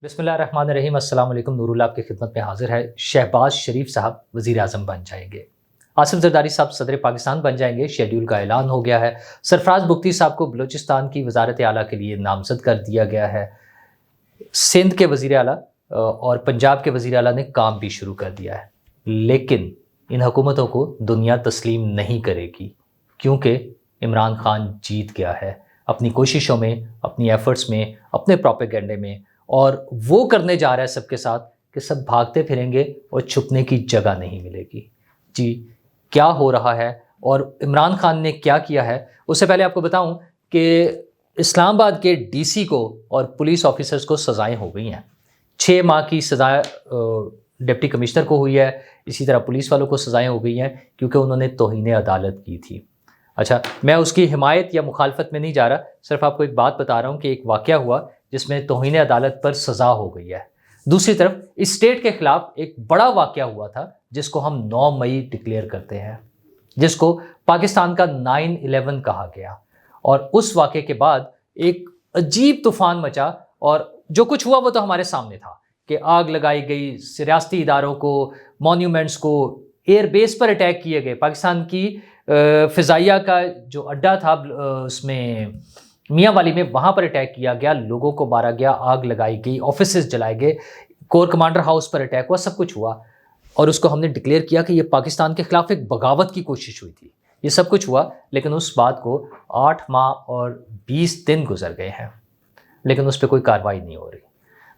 بسم اللہ الرحمن الرحیم۔ السلام علیکم۔ نور اللہ آپ کی خدمت میں حاضر ہے۔ شہباز شریف صاحب وزیر اعظم بن جائیں گے، آصف زرداری صاحب صدر پاکستان بن جائیں گے، شیڈیول کا اعلان ہو گیا ہے۔ سرفراز بگٹی صاحب کو بلوچستان کی وزارت اعلیٰ کے لیے نامزد کر دیا گیا ہے۔ سندھ کے وزیر اعلیٰ اور پنجاب کے وزیر اعلیٰ نے کام بھی شروع کر دیا ہے، لیکن ان حکومتوں کو دنیا تسلیم نہیں کرے گی، کیونکہ عمران خان جیت گیا ہے اپنی کوششوں میں، اپنی ایفرٹس میں، اپنے پروپیگنڈے میں، اور وہ کرنے جا رہا ہے سب کے ساتھ کہ سب بھاگتے پھریں گے اور چھپنے کی جگہ نہیں ملے گی۔ جی کیا ہو رہا ہے اور عمران خان نے کیا کیا ہے؟ اس سے پہلے آپ کو بتاؤں کہ اسلام آباد کے ڈی سی کو اور پولیس آفیسرز کو سزائیں ہو گئی ہیں۔ 6 ماہ کی سزا ڈپٹی کمشنر کو ہوئی ہے، اسی طرح پولیس والوں کو سزائیں ہو گئی ہیں کیونکہ انہوں نے توہین عدالت کی تھی۔ اچھا، میں اس کی حمایت یا مخالفت میں نہیں جا رہا، صرف آپ کو ایک بات بتا رہا ہوں کہ ایک واقعہ ہوا جس میں توہین عدالت پر سزا ہو گئی ہے۔ دوسری طرف اس اسٹیٹ کے خلاف ایک بڑا واقعہ ہوا تھا جس کو ہم 9 مئی ڈکلیئر کرتے ہیں، جس کو پاکستان کا 9/11 کہا گیا، اور اس واقعے کے بعد ایک عجیب طوفان مچا، اور جو کچھ ہوا وہ تو ہمارے سامنے تھا کہ آگ لگائی گئی، ریاستی اداروں کو، مونیومنٹس کو، ایئر بیس پر اٹیک کیے گئے، پاکستان کی فضائیہ کا جو اڈا تھا اس میں میاں والی میں، وہاں پر اٹیک کیا گیا، لوگوں کو مارا گیا، آگ لگائی گئی، آفیسز جلائے گئے، کور کمانڈر ہاؤس پر اٹیک ہوا، سب کچھ ہوا، اور اس کو ہم نے ڈکلیئر کیا کہ یہ پاکستان کے خلاف ایک بغاوت کی کوشش ہوئی تھی۔ یہ سب کچھ ہوا، لیکن اس بات کو 8 ماہ اور 20 دن گزر گئے ہیں، لیکن اس پہ کوئی کارروائی نہیں ہو رہی،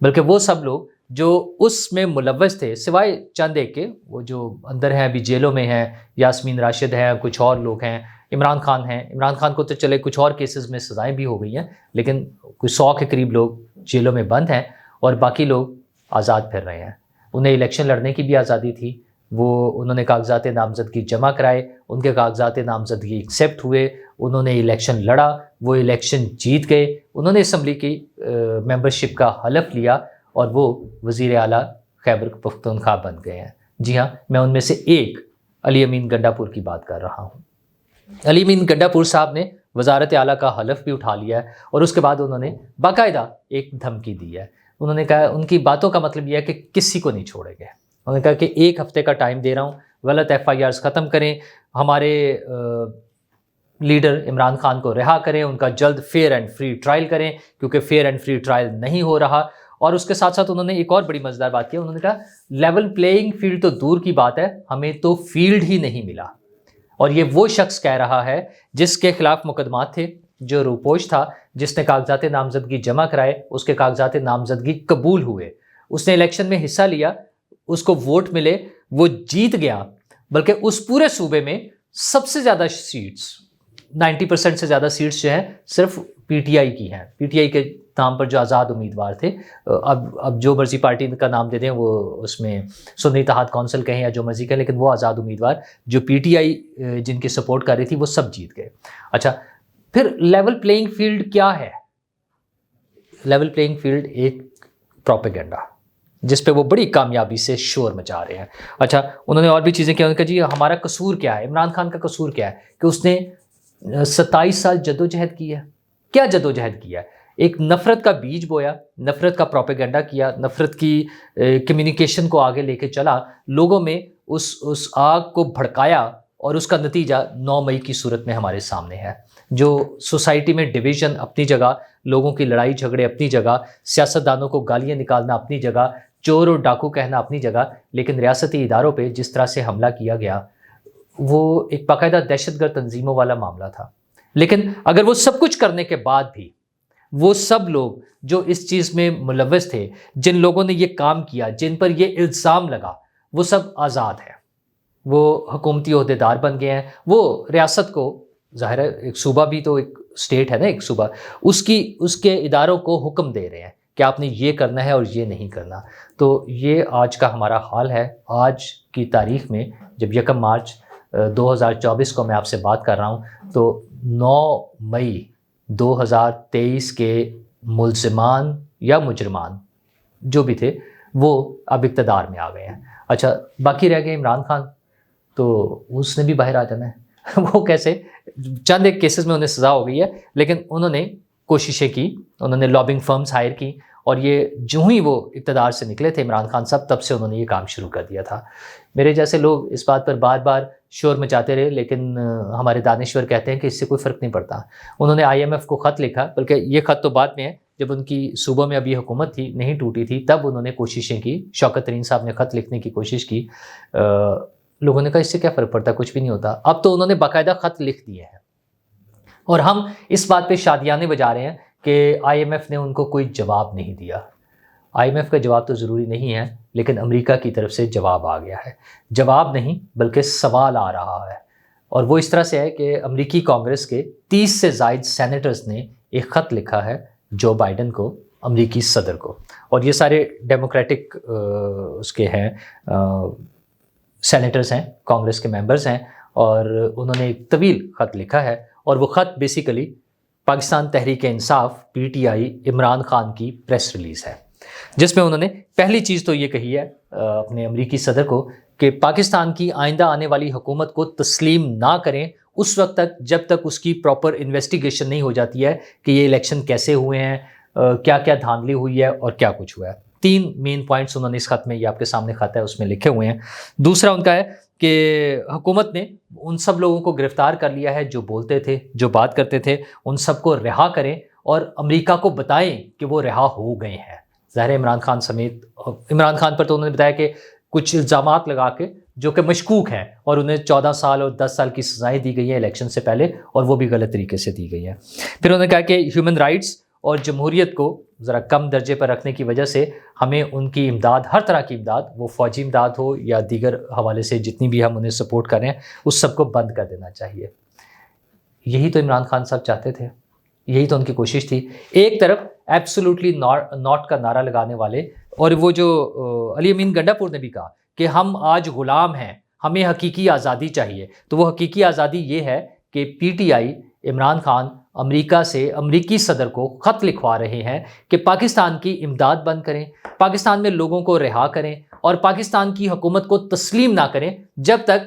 بلکہ وہ سب لوگ جو اس میں ملوث تھے، سوائے چند ایک کے، وہ جو اندر ہیں ابھی جیلوں میں ہیں، یاسمین راشد ہیں، کچھ اور لوگ ہیں، عمران خان ہیں، عمران خان کو تو چلے کچھ اور کیسز میں سزائیں بھی ہو گئی ہیں، لیکن کوئی 100 کے قریب لوگ جیلوں میں بند ہیں، اور باقی لوگ آزاد پھر رہے ہیں۔ انہیں الیکشن لڑنے کی بھی آزادی تھی، انہوں نے کاغذات نامزدگی جمع کرائے، ان کے کاغذات نامزدگی ایکسیپٹ ہوئے، انہوں نے الیکشن لڑا، وہ الیکشن جیت گئے، انہوں نے اسمبلی کی ممبرشپ کا حلف لیا، اور وہ وزیر اعلیٰ خیبر پختونخوا بن گئے ہیں۔ جی ہاں، میں ان میں سے ایک علی امین گنڈا پور کی بات کر رہا ہوں۔ علی امین گنڈا پور صاحب نے وزارت اعلیٰ کا حلف بھی اٹھا لیا ہے، اور اس کے بعد انہوں نے باقاعدہ ایک دھمکی دی ہے۔ انہوں نے کہا، ان کی باتوں کا مطلب یہ ہے کہ کسی کو نہیں چھوڑے گے۔ انہوں نے کہا کہ 1 ہفتے کا ٹائم دے رہا ہوں، غلط FIRs ختم کریں، ہمارے لیڈر عمران خان کو رہا کریں، ان کا جلد فیئر اینڈ فری ٹرائل کریں، کیونکہ فیئر اینڈ فری ٹرائل نہیں ہو رہا۔ اور اس کے ساتھ ساتھ انہوں نے ایک اور بڑی مزیدار بات کی، انہوں نے کہا لیول پلیئنگ فیلڈ تو دور کی بات ہے، ہمیں تو فیلڈ ہی نہیں ملا۔ اور یہ وہ شخص کہہ رہا ہے جس کے خلاف مقدمات تھے، جو روپوش تھا، جس نے کاغذات نامزدگی جمع کرائے، اس کے کاغذات نامزدگی قبول ہوئے، اس نے الیکشن میں حصہ لیا، اس کو ووٹ ملے، وہ جیت گیا، بلکہ اس پورے صوبے میں سب سے زیادہ سیٹس، 90% سے زیادہ سیٹس جو ہیں صرف PTI کی ہیں۔ PTI کے نام پر جو آزاد امیدوار تھے، اب جو مرضی پارٹی کا نام دے دیں، وہ اس میں سنی اتحاد کونسل کہیں یا جو مرضی کہیں، لیکن وہ آزاد امیدوار جو PTI جن کی سپورٹ کر رہی تھی، وہ سب جیت گئے۔ اچھا، پھر لیول پلیئنگ فیلڈ کیا ہے؟ لیول پلیئنگ فیلڈ ایک پروپیگنڈا جس پہ وہ بڑی کامیابی سے شور مچا رہے ہیں۔ اچھا، انہوں نے اور بھی چیزیں کیا، انہوں نے کہا جی ہمارا قصور کیا ہے، عمران خان کا قصور کیا ہے کہ اس نے 27 سال جدوجہد کی ہے۔ کیا جدوجہد کیا ہے؟ ایک نفرت کا بیج بویا، نفرت کا پروپیگنڈا کیا، نفرت کی کمیونیکیشن کو آگے لے کے چلا، لوگوں میں اس آگ کو بھڑکایا، اور اس کا نتیجہ 9 مئی کی صورت میں ہمارے سامنے ہے۔ جو سوسائٹی میں ڈویژن اپنی جگہ، لوگوں کی لڑائی جھگڑے اپنی جگہ، سیاستدانوں کو گالیاں نکالنا اپنی جگہ، چور اور ڈاکو کہنا اپنی جگہ، لیکن ریاستی اداروں پہ جس طرح سے حملہ کیا گیا، وہ ایک باقاعدہ دہشت گرد تنظیموں والا معاملہ تھا۔ لیکن اگر وہ سب کچھ کرنے کے بعد بھی وہ سب لوگ جو اس چیز میں ملوث تھے، جن لوگوں نے یہ کام کیا، جن پر یہ الزام لگا، وہ سب آزاد ہیں، وہ حکومتی عہدیدار بن گئے ہیں، وہ ریاست کو، ظاہر ہے ایک صوبہ بھی تو ایک اسٹیٹ ہے نا، ایک صوبہ، اس کے اداروں کو حکم دے رہے ہیں کہ آپ نے یہ کرنا ہے اور یہ نہیں کرنا۔ تو یہ آج کا ہمارا حال ہے۔ آج کی تاریخ میں جب 1 مارچ 2024 کو میں آپ سے بات کر رہا ہوں، تو 9 مئی 2023 کے ملزمان یا مجرمان جو بھی تھے، وہ اب اقتدار میں آ گئے ہیں۔ اچھا، باقی رہ گئے عمران خان، تو اس نے بھی باہر آ جانا ہے۔ وہ کیسے؟ چند ایک کیسز میں انہیں سزا ہو گئی ہے، لیکن انہوں نے کوششیں کی، انہوں نے لابنگ فرمز ہائر کی، اور یہ جو ہی وہ اقتدار سے نکلے تھے عمران خان صاحب، تب سے انہوں نے یہ کام شروع کر دیا تھا۔ میرے جیسے لوگ اس بات پر بار بار شور مچاتے رہے، لیکن ہمارے دانشور کہتے ہیں کہ اس سے کوئی فرق نہیں پڑتا۔ انہوں نے IMF کو خط لکھا، بلکہ یہ خط تو بعد میں ہے، جب ان کی صوبوں میں ابھی حکومت تھی، نہیں ٹوٹی تھی، تب انہوں نے کوششیں کی، شوکت ترین صاحب نے خط لکھنے کی کوشش کی۔ لوگوں نے کہا اس سے کیا فرق پڑتا، کچھ بھی نہیں ہوتا۔ اب تو انہوں نے باقاعدہ خط لکھ دیے ہیں، اور ہم اس بات پہ شادیانے بجا رہے ہیں کہ IMF نے ان کو کوئی جواب نہیں دیا۔ IMF کا جواب تو ضروری نہیں ہے، لیکن امریکہ کی طرف سے جواب آ گیا ہے۔ جواب نہیں بلکہ سوال آ رہا ہے، اور وہ اس طرح سے ہے کہ امریکی کانگریس کے 30 سے زائد سینیٹرز نے ایک خط لکھا ہے جو بائیڈن کو، امریکی صدر کو، اور یہ سارے ڈیموکریٹک اس کے ہیں سینیٹرز ہیں، کانگریس کے ممبرز ہیں، اور انہوں نے ایک طویل خط لکھا ہے، اور وہ خط بیسیکلی پاکستان تحریک انصاف PTI عمران خان کی پریس ریلیز ہے، جس میں انہوں نے پہلی چیز تو یہ کہی ہے اپنے امریکی صدر کو کہ پاکستان کی آئندہ آنے والی حکومت کو تسلیم نہ کریں اس وقت تک جب تک اس کی پراپر انویسٹیگیشن نہیں ہو جاتی ہے کہ یہ الیکشن کیسے ہوئے ہیں، کیا کیا دھاندلی ہوئی ہے اور کیا کچھ ہوا ہے۔ 3 مین پوائنٹس انہوں نے اس خط میں، یہ آپ کے سامنے خط ہے اس میں لکھے ہوئے ہیں۔ دوسرا ان کا ہے کہ حکومت نے ان سب لوگوں کو گرفتار کر لیا ہے جو بولتے تھے، جو بات کرتے تھے، ان سب کو رہا کریں اور امریکہ کو بتائیں کہ وہ رہا ہو گئے ہیں۔ ظاہر عمران خان سمیت، عمران خان پر تو انہوں نے بتایا کہ کچھ الزامات لگا کے جو کہ مشکوک ہیں، اور انہیں 14 سال اور 10 سال کی سزائیں دی گئی ہیں الیکشن سے پہلے، اور وہ بھی غلط طریقے سے دی گئی ہیں۔ پھر انہوں نے کہا کہ ہیومن رائٹس اور جمہوریت کو ذرا کم درجے پر رکھنے کی وجہ سے ہمیں ان کی امداد، ہر طرح کی امداد، وہ فوجی امداد ہو یا دیگر حوالے سے جتنی بھی ہم انہیں سپورٹ کر رہے ہیں، اس سب کو بند کر دینا چاہیے۔ یہی تو عمران خان صاحب چاہتے تھے، یہی تو ان کی کوشش تھی۔ ایک طرف ایبسولوٹلی ناٹ کا نعرہ لگانے والے، اور وہ جو علی امین گنڈا پور نے بھی کہا کہ ہم آج غلام ہیں، ہمیں حقیقی آزادی چاہیے، تو وہ حقیقی آزادی یہ ہے کہ PTI عمران خان امریکہ سے امریکی صدر کو خط لکھوا رہے ہیں کہ پاکستان کی امداد بند کریں، پاکستان میں لوگوں کو رہا کریں، اور پاکستان کی حکومت کو تسلیم نہ کریں جب تک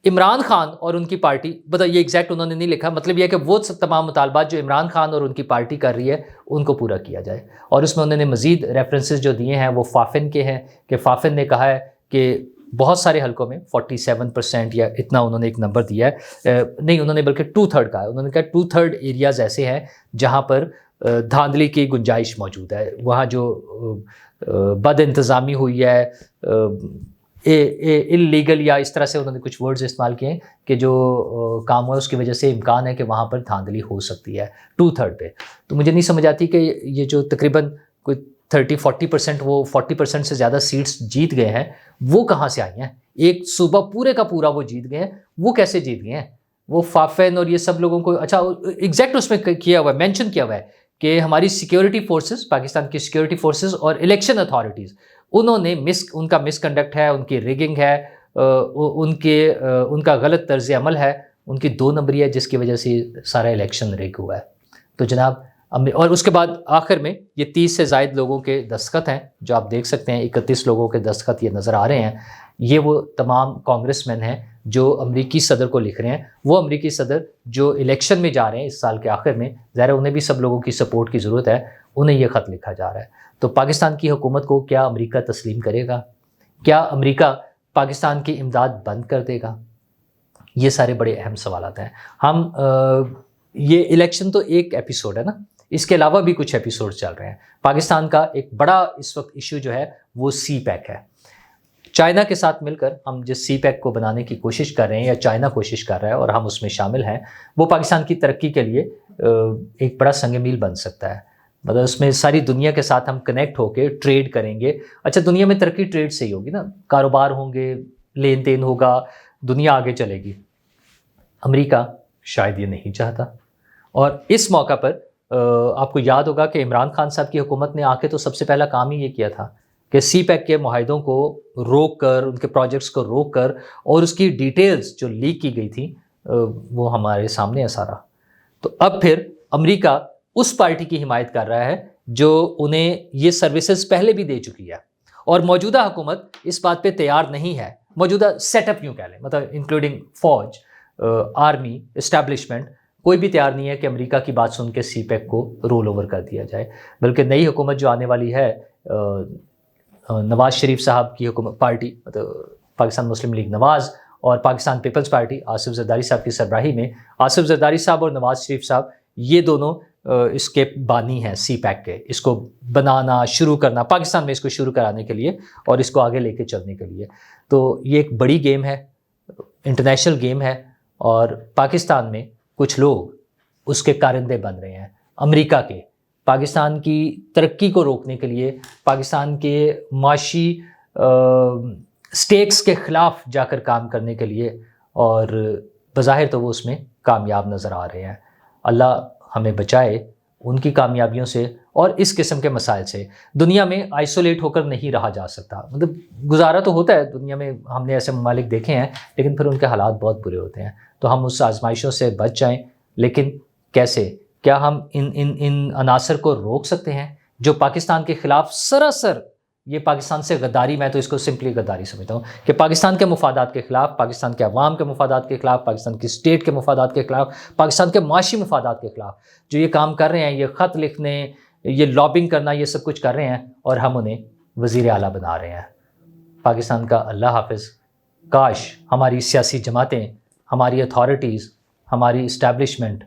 عمران خان اور ان کی پارٹی، یہ ایگزیکٹ انہوں نے نہیں لکھا، مطلب یہ ہے کہ وہ تمام مطالبات جو عمران خان اور ان کی پارٹی کر رہی ہے ان کو پورا کیا جائے۔ اور اس میں انہوں نے مزید ریفرنسز جو دیے ہیں وہ فافن کے ہیں، کہ فافن نے کہا ہے کہ بہت سارے حلقوں میں 47% یا اتنا انہوں نے ایک نمبر دیا ہے، نہیں انہوں نے بلکہ 2/3 کہا ہے، انہوں نے کہا 2/3 ایریاز ایسے ہیں جہاں پر دھاندلی کی گنجائش موجود ہے، وہاں جو بد انتظامی ہوئی ہے، اللیگل، یا اس طرح سے انہوں نے کچھ ورڈز استعمال کیے ہیں کہ جو کام ہوا اس کی وجہ سے امکان ہے کہ وہاں پر دھاندلی ہو سکتی ہے 2/3 پہ۔ تو مجھے نہیں سمجھ آتی کہ یہ جو تقریباً کوئی 30-40%، وہ 40% سے زیادہ سیٹس جیت گئے ہیں، وہ کہاں سے آئی ہیں؟ ایک صوبہ پورے کا پورا وہ جیت گئے ہیں، وہ کیسے جیت گئے ہیں؟ وہ فافین اور یہ سب لوگوں کو، اچھا ایگزیکٹ اس میں کیا ہوا ہے، مینشن کیا ہوا ہے کہ ہماری سیکیورٹی فورسز، پاکستان کی سیکیورٹی فورسز اور الیکشن اتھارٹیز، انہوں نے ان کا مس کنڈکٹ ہے، ان کی ریگنگ ہے، ان کا غلط طرز عمل ہے، ان کی 2 نمبری ہے، جس کی وجہ سے سارا الیکشن ریگ ہوا ہے۔ تو جناب، اور اس کے بعد آخر میں یہ 30 سے زائد لوگوں کے دستخط ہیں جو آپ دیکھ سکتے ہیں، 31 لوگوں کے دستخط یہ نظر آ رہے ہیں۔ یہ وہ تمام کانگریس مین ہیں جو امریکی صدر کو لکھ رہے ہیں، وہ امریکی صدر جو الیکشن میں جا رہے ہیں اس سال کے آخر میں، ظاہر انہیں بھی سب لوگوں کی سپورٹ کی ضرورت ہے، انہیں یہ خط لکھا جا رہا ہے۔ تو پاکستان کی حکومت کو کیا امریکہ تسلیم کرے گا؟ کیا امریکہ پاکستان کی امداد بند کر دے گا؟ یہ سارے بڑے اہم سوالات ہیں۔ ہم یہ الیکشن تو ایک ایپیسوڈ ہے نا، اس کے علاوہ بھی کچھ ایپیسوڈ چل رہے ہیں۔ پاکستان کا ایک بڑا اس وقت ایشو جو ہے وہ سی پیک ہے۔ چائنا کے ساتھ مل کر ہم جس سی پیک کو بنانے کی کوشش کر رہے ہیں، یا چائنا کوشش کر رہا ہے اور ہم اس میں شامل ہیں، وہ پاکستان کی ترقی کے لیے ایک بڑا سنگ میل بن سکتا ہے۔ مطلب اس میں ساری دنیا کے ساتھ ہم کنیکٹ ہو کے ٹریڈ کریں گے۔ اچھا، دنیا میں ترقی ٹریڈ سے ہی ہوگی نا، کاروبار ہوں گے، لین دین ہوگا، دنیا آگے چلے گی۔ امریکہ شاید یہ نہیں چاہتا، اور اس موقع پر آپ کو یاد ہوگا کہ عمران خان صاحب کی حکومت نے آ کے تو سب سے پہلا کام ہی یہ کیا تھا کہ سی پیک کے معاہدوں کو روک کر، ان کے پروجیکٹس کو روک کر، اور اس کی ڈیٹیلز جو لیک کی گئی تھی وہ ہمارے سامنے ہے سارا۔ تو اب پھر امریکہ اس پارٹی کی حمایت کر رہا ہے جو انہیں یہ سروسز پہلے بھی دے چکی ہے، اور موجودہ حکومت اس بات پہ تیار نہیں ہے، موجودہ سیٹ اپ یوں کہہ لیں، مطلب انکلوڈنگ فوج، آرمی، اسٹیبلشمنٹ، کوئی بھی تیار نہیں ہے کہ امریکہ کی بات سن کے سی پیک کو رول اوور کر دیا جائے، بلکہ نئی حکومت جو آنے والی ہے، نواز شریف صاحب کی حکومت پارٹی، پاکستان مسلم لیگ نواز اور پاکستان پیپلز پارٹی آصف زرداری صاحب کی سربراہی میں، آصف زرداری صاحب اور نواز شریف صاحب یہ دونوں اس کے بانی ہیں سی پیک کے، اس کو بنانا شروع کرنا پاکستان میں، اس کو شروع کرانے کے لیے اور اس کو آگے لے کے چلنے کے لیے۔ تو یہ ایک بڑی گیم ہے، انٹرنیشنل گیم ہے، اور پاکستان میں کچھ لوگ اس کے کارندے بن رہے ہیں، امریکہ کے، پاکستان کی ترقی کو روکنے کے لیے، پاکستان کے معاشی سٹیکس کے خلاف جا کر کام کرنے کے لیے، اور بظاہر تو وہ اس میں کامیاب نظر آ رہے ہیں۔ اللہ ہمیں بچائے ان کی کامیابیوں سے اور اس قسم کے مسائل سے۔ دنیا میں آئسولیٹ ہو کر نہیں رہا جا سکتا، مطلب گزارا تو ہوتا ہے دنیا میں، ہم نے ایسے ممالک دیکھے ہیں، لیکن پھر ان کے حالات بہت برے ہوتے ہیں۔ تو ہم اس آزمائشوں سے بچ جائیں، لیکن کیسے؟ کیا ہم ان عناصر کو روک سکتے ہیں جو پاکستان کے خلاف سراسر، یہ پاکستان سے غداری، میں تو اس کو سمپلی غداری سمجھتا ہوں کہ پاکستان کے مفادات کے خلاف، پاکستان کے عوام کے مفادات کے خلاف، پاکستان کی اسٹیٹ کے مفادات کے خلاف، پاکستان کے معاشی مفادات کے خلاف جو یہ کام کر رہے ہیں، یہ خط لکھنے، یہ لابنگ کرنا، یہ سب کچھ کر رہے ہیں، اور ہم انہیں وزیر اعلیٰ بنا رہے ہیں۔ پاکستان کا اللہ حافظ۔ کاش ہماری سیاسی جماعتیں، ہماری اتھارٹیز، ہماری اسٹیبلشمنٹ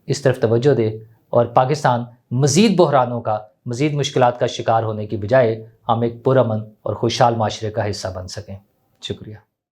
اس طرف توجہ دے، اور پاکستان مزید بحرانوں کا، مزید مشکلات کا شکار ہونے کی بجائے ہم ایک پرامن اور خوشحال معاشرے کا حصہ بن سکیں۔ شکریہ۔